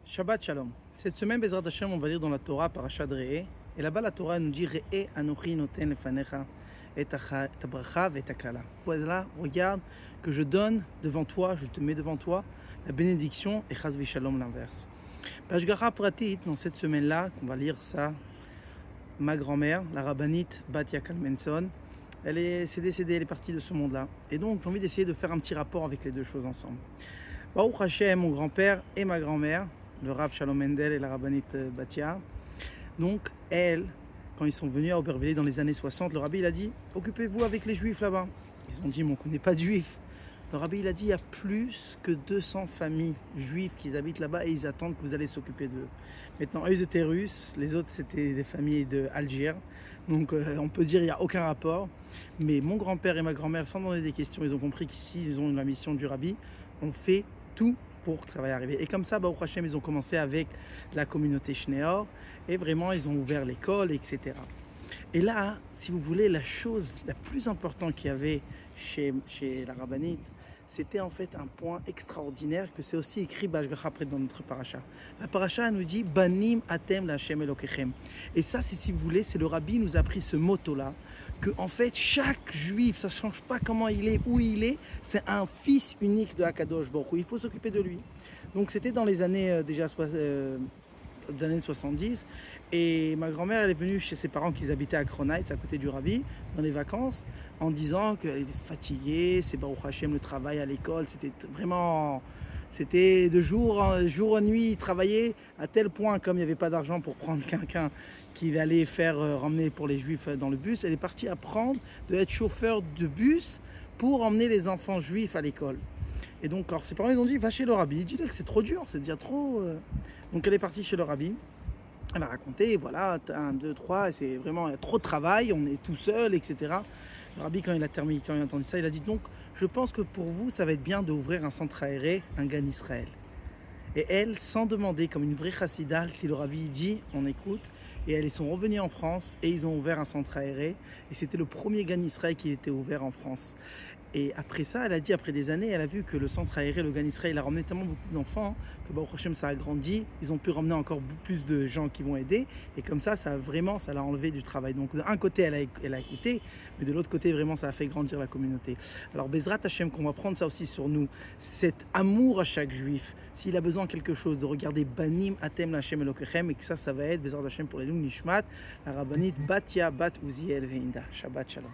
Shabbat Shalom. Cette semaine, Bezrat Hashem, on va lire dans la Torah, Parashat Re'eh. Et là-bas, la Torah nous dit Re'eh Anochi noten lefanecha et ta bracha et ta klala. Voilà, regarde que je donne devant toi, je te mets devant toi la bénédiction et Chas v'Shalom l'inverse. Bashgacha Pratit, dans cette semaine-là, on va lire ça, ma grand-mère, la rabbinite Batia Kalmenson, s'est décédée, elle est partie de ce monde-là. Et donc, j'ai envie d'essayer de faire un petit rapport avec les deux choses ensemble. Baruch Hashem, mon grand-père et ma grand-mère, le Rav Shalom Mendel et la rabbinite Batia. Donc, elle, quand ils sont venus à Aubervilliers dans les années 60, le rabbi il a dit « Occupez-vous avec les juifs là-bas ». Ils ont dit « Mais on ne connaît pas de juifs ». Le rabbi il a dit « Il y a plus que 200 familles juives qui habitent là-bas et ils attendent que vous allez s'occuper d'eux ». Maintenant, eux ils étaient russes, les autres c'était des familles d'Alger. Donc on peut dire qu'il n'y a aucun rapport. Mais mon grand-père et ma grand-mère, sans demander des questions, ils ont compris qu'ici ils ont la mission du rabbi. On fait tout pour que ça va y arriver. Et comme ça, Baruch Hashem, ils ont commencé avec la communauté Shneor et vraiment, ils ont ouvert l'école, etc. Et là, si vous voulez, la chose la plus importante qu'il y avait chez la rabbinite, c'était en fait un point extraordinaire que c'est aussi écrit Bashgacha après dans notre paracha. La paracha nous dit Banim atem l'Hashem Elokechem. Et ça, si vous voulez, c'est le rabbi nous a appris ce motto-là, que en fait chaque juif, ça ne change pas comment il est, où il est, c'est un fils unique de Hakadosh Baruch Hu. Il faut s'occuper de lui. Donc c'était dans les années déjà des années 70 et ma grand-mère elle est venue chez ses parents qui habitaient à Kronheitz à côté du rabbi dans les vacances en disant qu'elle était fatiguée, c'est Baruch Hashem le travail à l'école, c'était de jour en nuit travailler à tel point comme il n'y avait pas d'argent pour prendre quelqu'un qui allait faire ramener pour les juifs dans le bus, elle est partie apprendre de être chauffeur de bus pour emmener les enfants juifs à l'école. Et donc, alors, ses parents ils ont dit, va chez le rabbi. Il dit que c'est trop dur, c'est déjà trop. Donc, elle est partie chez le rabbi. Elle a raconté, voilà, 1, 2, 3, et c'est vraiment, il y a trop de travail, on est tout seul, etc. Le rabbi, quand il a terminé, quand il a entendu ça, il a dit, donc, je pense que pour vous, ça va être bien d'ouvrir un centre aéré, un Gan Israël. Et elle, sans demander, comme une vraie chassidale, si le rabbi dit, on écoute. Et elles sont revenues en France et ils ont ouvert un centre aéré. Et c'était le premier Gan Israël qui était ouvert en France. Et après ça, elle a dit, après des années, elle a vu que le centre aéré, le Gan Israël, il a ramené tellement beaucoup d'enfants que Baruch Hashem, ça a grandi. Ils ont pu ramener encore plus de gens qui vont aider. Et comme ça l'a enlevé du travail. Donc d'un côté, elle a écouté, mais de l'autre côté, vraiment, ça a fait grandir la communauté. Alors Bezrat Hashem, qu'on va prendre ça aussi sur nous, cet amour à chaque juif, s'il a besoin de quelque chose, de regarder Banim Atem Hashem Elokechem, et que ça va être Bezrat Hashem pour les Nishmat, la rabbinite Batia Bat Uziel Veinda. Shabbat Shalom.